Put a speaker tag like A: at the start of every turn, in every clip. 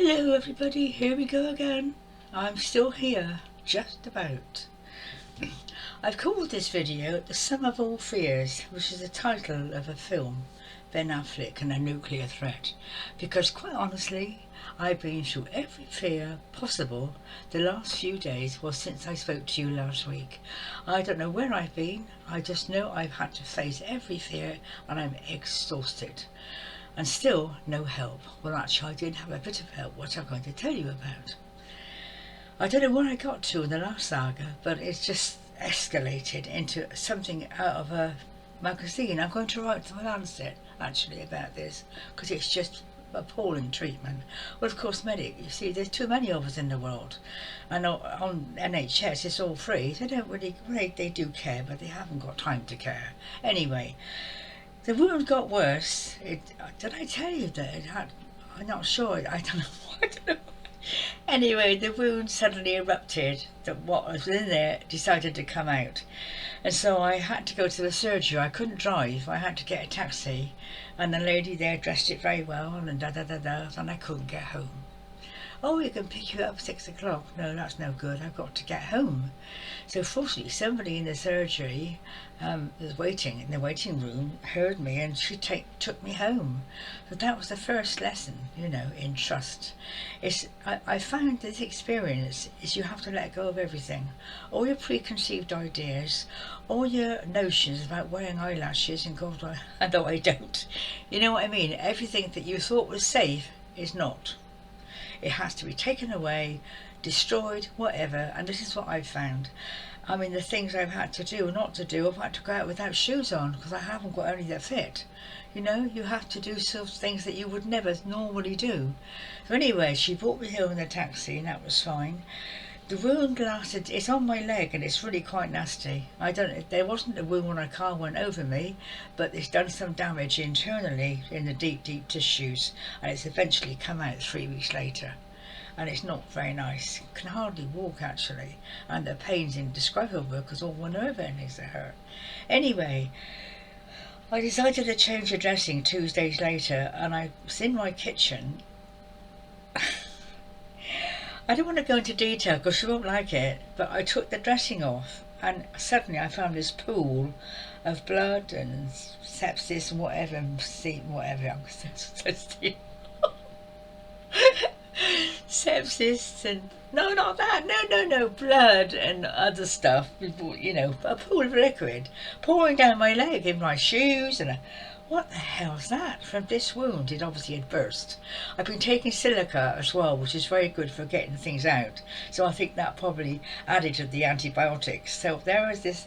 A: Hello everybody, here we go again. I'm still here, just about. I've called this video The Sum of All Fears, which is the title of a film, Ben Affleck and a Nuclear Threat, because quite honestly, I've been through every fear possible the last few days, well, since I spoke to you last week. I don't know where I've been, I just know I've had to face every fear and I'm exhausted. And still no help. Well, actually I did have a bit of help, which I'm going to tell you about. I don't know where I got to in the last saga, but it's just escalated into something out of a magazine. I'm going to write to Lancet actually about this, because it's just appalling treatment. Well, of course, medic, you see, there's too many of us in the world, and on NHS it's all free. They don't really, they do care, but they haven't got time to care. Anyway, the wound got worse. Did I tell you that it had? I'm not sure. I don't know. I don't know. Anyway, the wound suddenly erupted. That what was in there decided to come out, and so I had to go to the surgery. I couldn't drive. I had to get a taxi, and the lady there dressed it very well, and and I couldn't get home. Oh, we can pick you up at 6 o'clock. No, that's no good. I've got to get home. So fortunately, somebody in the surgery was waiting in the waiting room, heard me, and she took me home. So that was the first lesson, you know, in trust. I found this experience is you have to let go of everything. All your preconceived ideas, all your notions about wearing eyelashes, and God, although I don't. You know what I mean? Everything that you thought was safe is not. It has to be taken away, destroyed, whatever, and this is what I've found. I mean, the things I've had to do or not to do, I've had to go out without shoes on because I haven't got any that fit. You know, you have to do some things that you would never normally do. So anyway, she brought me home in a taxi and that was fine. The wound lasted, it's on my leg and it's really quite nasty. There wasn't a wound when a car went over me, but it's done some damage internally in the deep tissues, and it's eventually come out 3 weeks later. And it's not very nice. Can hardly walk actually, and the pain's indescribable because all my nerve endings are hurt. Anyway, I decided to change the dressing 2 days later, and I was in my kitchen. I don't want to go into detail because you won't like it, but I took the dressing off and suddenly I found this pool of blood and sepsis and whatever, I'm sepsis and no, not that, no, blood and other stuff, you know, a pool of liquid pouring down my leg in my shoes, and what the hell's that? From this wound, it obviously had burst. I've been taking silica as well, which is very good for getting things out. So I think that probably added to the antibiotics. So there is this,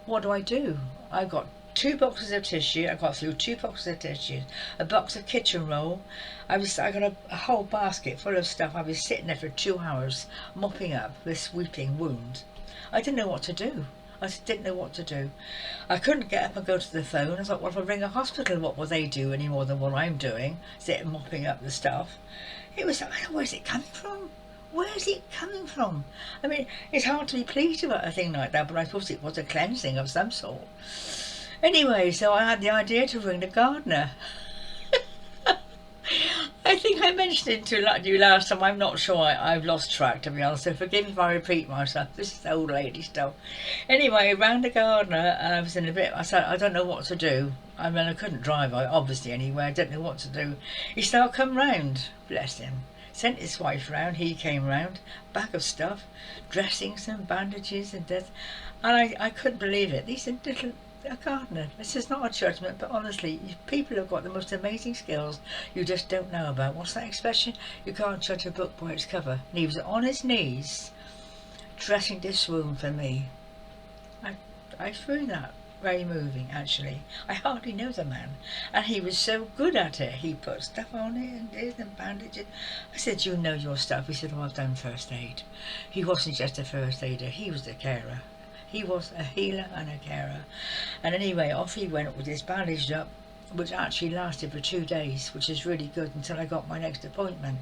A: what do? I got 2 boxes of tissue. I got through 2 boxes of tissue, a box of kitchen roll. I got a whole basket full of stuff. I was sitting there for 2 hours mopping up this weeping wound. I didn't know what to do. I just didn't know what to do. I couldn't get up and go to the phone. I thought, well, if I ring a hospital, what will they do any more than what I'm doing? Sitting mopping up the stuff. It was, where's it coming from? Where's it coming from? I mean, it's hard to be pleased about a thing like that, but I thought it was a cleansing of some sort. Anyway, so I had the idea to ring the gardener. I think I mentioned it to you last time. I'm not sure. I've lost track, to be honest, so forgive me if I repeat myself. This is old lady stuff. Anyway, round the gardener, and I was in a bit, I said, I don't know what to do. I mean, I couldn't drive, obviously, anyway. I don't know what to do. He said, come round. Bless him. Sent his wife round. He came round. Bag of stuff. Dressings and bandages and death. And I couldn't believe it. These are little... A gardener. This is not a judgment, but honestly, people have got the most amazing skills you just don't know about. What's that expression? You can't judge a book by its cover. And he was on his knees dressing this wound for me. I found that very moving, actually. I hardly know the man, and he was so good at it. He put stuff on it and this and bandages. I said, you know your stuff. He said, oh, I've done first aid. He wasn't just a first aider, he was a carer. He was a healer and a carer. And anyway, off he went with this bandaged up, which actually lasted for 2 days, which is really good until I got my next appointment.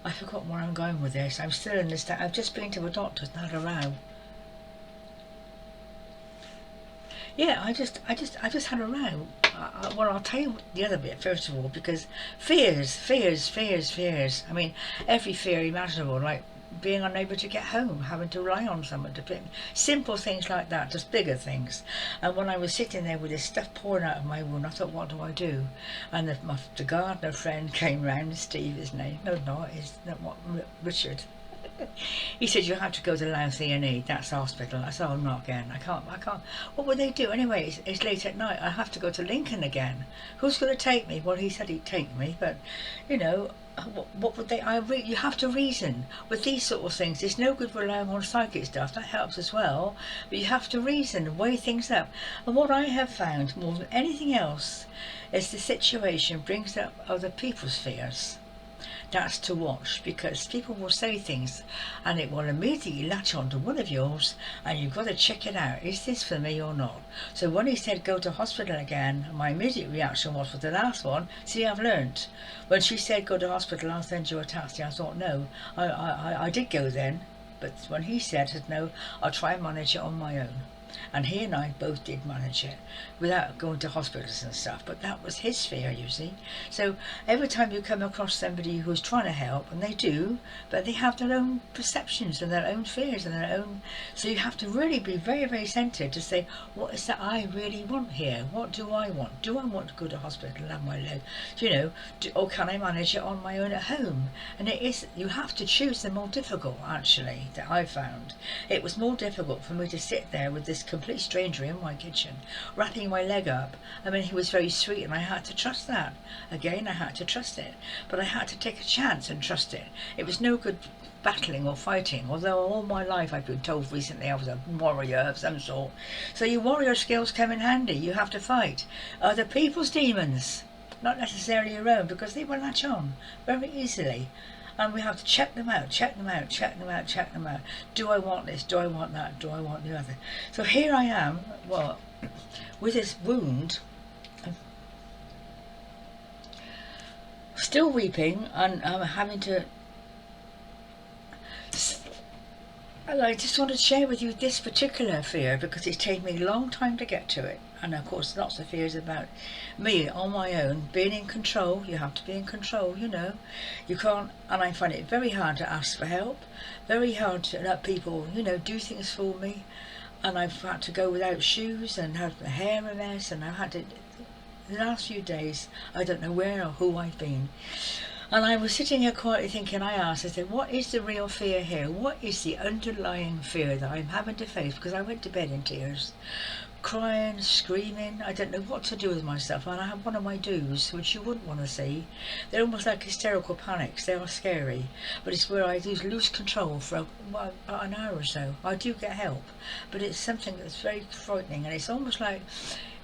A: I forgot where I'm going with this. I'm still in this. I've just been to a doctor's, not a row. Yeah, I just had a row. Well, I'll tell you the other bit first of all, because fears. I mean, every fear imaginable, like being unable to get home, having to rely on someone to pick simple things like that, just bigger things. And when I was sitting there with this stuff pouring out of my wound, I thought, what do I do? And the gardener friend came round, Steve, his name. No, not is not what Richard. He said, you have to go to Louth E&E, that's the hospital. I said, oh, not again. I can't. What would they do? Anyway, it's late at night. I have to go to Lincoln again. Who's going to take me? Well, he said he'd take me, but, you know, what would they, you have to reason. With these sort of things, it's no good relying on psychic stuff. That helps as well. But you have to reason, weigh things up. And what I have found, more than anything else, is the situation brings up other people's fears. That's to watch, because people will say things and it will immediately latch on to one of yours, and you've got to check it out. Is this for me or not? So when he said go to hospital again, my immediate reaction was, for the last one, see, I've learnt. When she said go to hospital, I'll send you a taxi, I thought no, I did go then. But when he said no, I'll try and manage it on my own. And he and I both did manage it without going to hospitals and stuff, but that was his fear, you see. So every time you come across somebody who's trying to help, and they do, but they have their own perceptions and their own fears and their own, so you have to really be very, very centered to say, what is that I really want here? What do I want? Do I want to go to hospital and have my leg, you know, or can I manage it on my own at home? And it is, you have to choose the more difficult, actually, that I found. It was more difficult for me to sit there with this complete stranger in my kitchen, wrapping my leg up. I mean, he was very sweet, and I had to trust that. Again, I had to trust it, but I had to take a chance and trust it. It was no good battling or fighting, although all my life I've been told recently I was a warrior of some sort. So your warrior skills come in handy. You have to fight other people's demons, not necessarily your own, because they will latch on very easily. And we have to check them out. Do I want this? Do I want that? Do I want the other? So here I am, well, with this wound, still weeping, and I'm having to, and I just want to share with you this particular fear, because it's taken me a long time to get to it. And of course lots of fears about me on my own, being in control. You have to be in control, you know. You can't, and I find it very hard to ask for help, very hard to let people, you know, do things for me. And I've had to go without shoes and have my hair a mess, and I've had to, the last few days, I don't know where or who I've been. And I was sitting here quietly thinking, I said, what is the real fear here? What is the underlying fear that I'm having to face? Because I went to bed in tears, crying, screaming. I don't know what to do with myself. And I have one of my do's, which you wouldn't want to see. They're almost like hysterical panics. They are scary. But it's where I lose control for about an hour or so. I do get help, but it's something that's very frightening. And it's almost like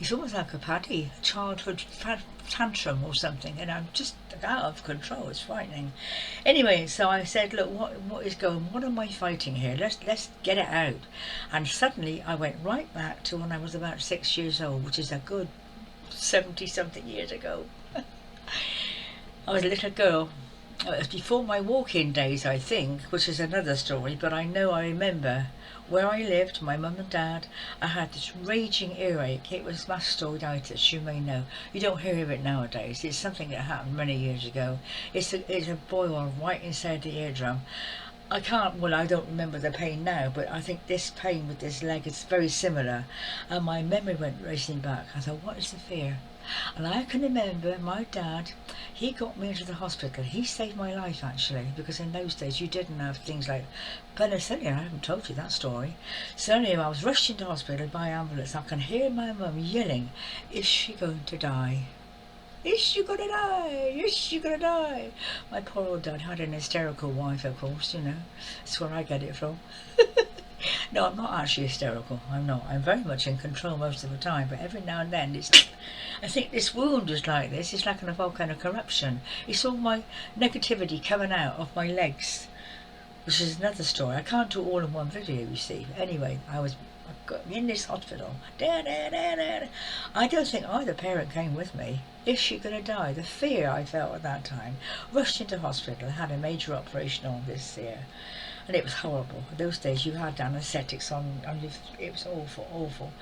A: a Paddy, a childhood tantrum or something, and I'm just out of control. It's frightening. Anyway, so I said, look, what is going, what am I fighting here? Let's get it out. And suddenly I went right back to when I was about 6 years old, which is a good 70 something years ago. I was a little girl. It was before my walk-in days, I think, which is another story, but I remember where I lived, my mum and dad, I had this raging earache. It was mastoiditis, you may know. You don't hear of it nowadays. It's something that happened many years ago. It's a boil right inside the eardrum. I don't remember the pain now, but I think this pain with this leg is very similar. And my memory went racing back. I thought, what is the fear? And I can remember my dad, he got me into the hospital. He saved my life, actually, because in those days you didn't have things like penicillin. I haven't told you that story. So anyway, I was rushed into hospital by ambulance. I can hear my mum yelling, is she going to die? Is she gonna die? Is she gonna die? My poor old dad had an hysterical wife, of course, you know. That's where I get it from. No, I'm not actually hysterical. I'm not. I'm very much in control most of the time, but every now and then I think this wound is like this. It's like a volcanic eruption. It's all my negativity coming out of my legs, which is another story. I can't do all in one video, you see. But anyway, I got in this hospital. I don't think either parent came with me. Is she going to die? The fear I felt at that time. Rushed into hospital, had a major operation on this ear. and it was horrible. Those days you had anaesthetics on your, it was awful, awful.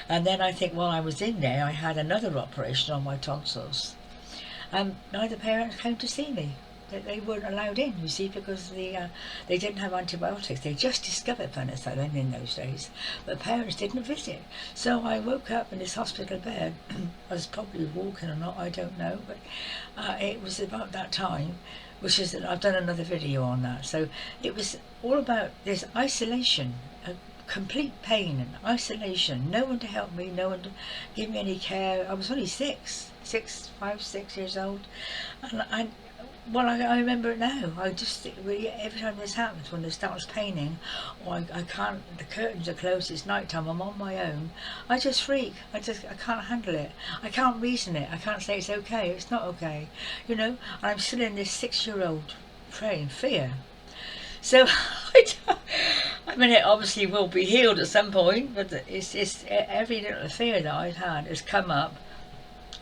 A: And then I think while I was in there, I had another operation on my tonsils. Neither parents came to see me. They weren't allowed in, you see, because they didn't have antibiotics. They just discovered penicillin in those days, but parents didn't visit. So I woke up in this hospital bed. I was probably walking or not, I don't know, but it was about that time, which is, I've done another video on that. So it was all about this isolation, complete pain and isolation. No one to help me, no one to give me any care. I was only 6 years old, and well, I remember it now. I just, every time this happens, when it starts paining, or I can't, the curtains are closed, it's night time, I'm on my own, I just freak. I can't handle it. I can't reason it. I can't say it's okay, it's not okay, you know. And I'm still in this 6-year-old fear. So, I mean, it obviously will be healed at some point, but it's every little fear that I've had has come up,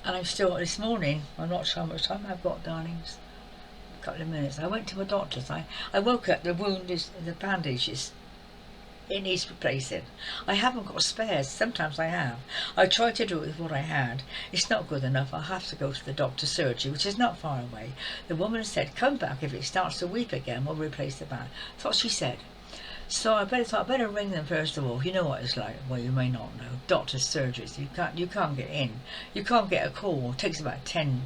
A: and I'm still, this morning, I'm not sure how much time I've got, darlings. Couple of minutes. I went to my doctor's. I woke up, the wound is, the bandage is, it needs replacing. I haven't got spares. Sometimes I have. I tried to do it with what I had. It's not good enough. I'll have to go to the doctor's surgery, which is not far away. The woman said, come back, if it starts to weep again, we'll replace the band. That's what she said. So I better ring them first of all. You know what it's like. Well, you may not know. Doctor's surgeries. You can't get in. You can't get a call. It takes about 10.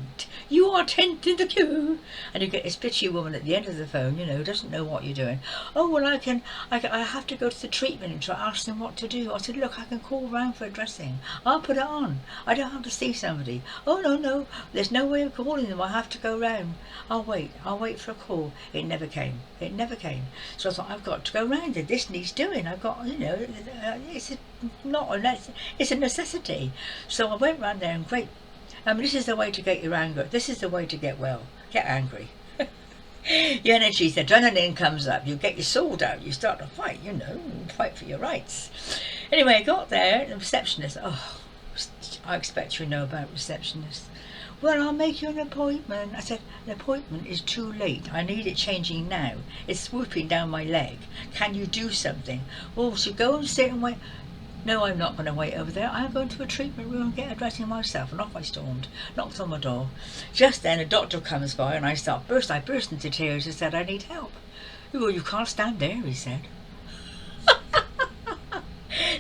A: You are 10th in the queue, and you get this bitchy woman at the end of the phone. You know, who doesn't know what you're doing. Oh well, I have to go to the treatment and try ask them what to do. I said, look, I can call round for a dressing. I'll put it on. I don't have to see somebody. Oh no, there's no way of calling them. I have to go round. I'll wait for a call. It never came. It never came. So I thought, I've got to go round. This needs doing. I've got, you know, it's a necessity. So I went round there, and great. I mean, this is the way to get your anger. This is the way to get well. Get angry. Your energy, the adrenaline comes up. You get your sword out. You start to fight. You know, fight for your rights. Anyway, I got there. The receptionist. Oh, I expect you know about receptionists. Well, I'll make you an appointment. I said, an appointment is too late. I need it changing now. It's swooping down my leg. Can you do something? Well, so go and sit and wait. No, I'm not going to wait over there. I'm going to a treatment room and get a dressing myself. And off I stormed. Knocked on my door. Just then a doctor comes by and I burst into tears and said, I need help. Well, you can't stand there, he said.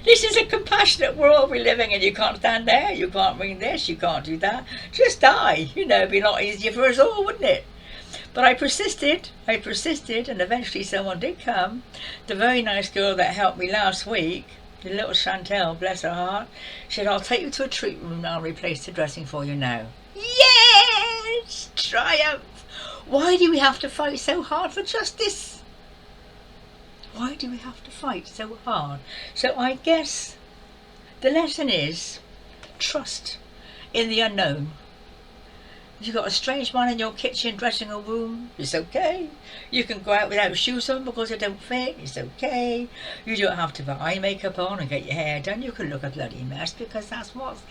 A: This is a compassionate world we're living in. You can't stand there, you can't ring this, you can't do that. Just die. You know, it'd be a lot easier for us all, wouldn't it? But I persisted, and eventually someone did come. The very nice girl that helped me last week, the little Chantel, bless her heart, said, I'll take you to a treatment room and I'll replace the dressing for you now. Yes! Triumph! Why do we have to fight so hard for justice? Why do we have to fight so hard? So I guess the lesson is trust in the unknown. If you've got a strange man in your kitchen dressing a room, it's okay. You can go out without shoes on because they don't fit, it's okay. You don't have to put eye makeup on and get your hair done. You can look a bloody mess because that's what's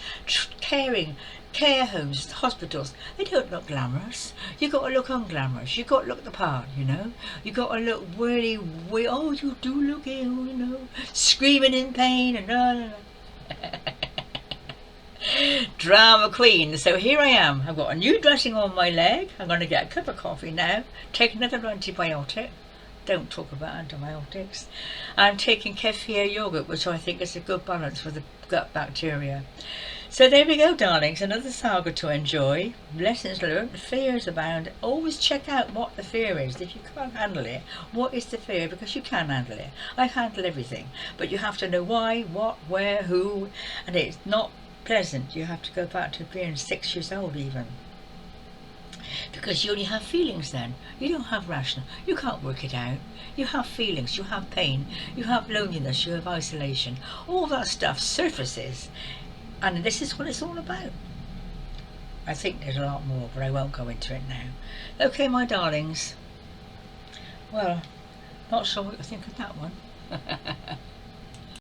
A: care homes, hospitals, they don't look glamorous. You got to look unglamorous. You got to look the part, you know. You got to look really, oh, you do look ill, you know, screaming in pain and no. Drama queen. So here I am. I've got a new dressing on my leg. I'm going to get a cup of coffee now. Take another antibiotic. Don't talk about antibiotics. I'm taking kefir yogurt, which I think is a good balance for the gut bacteria. So there we go, darlings. Another saga to enjoy. Lessons learned. Fears abound. Always check out what the fear is. If you can't handle it, what is the fear? Because you can handle it. I handle everything. But you have to know why, what, where, who. And it's not pleasant. You have to go back to being 6 years old even. Because you only have feelings then. You don't have rational. You can't work it out. You have feelings. You have pain. You have loneliness. You have isolation. All that stuff surfaces. And this is what it's all about. I think there's a lot more, but I won't go into it now. Okay, my darlings. Well, not sure what you think of that one.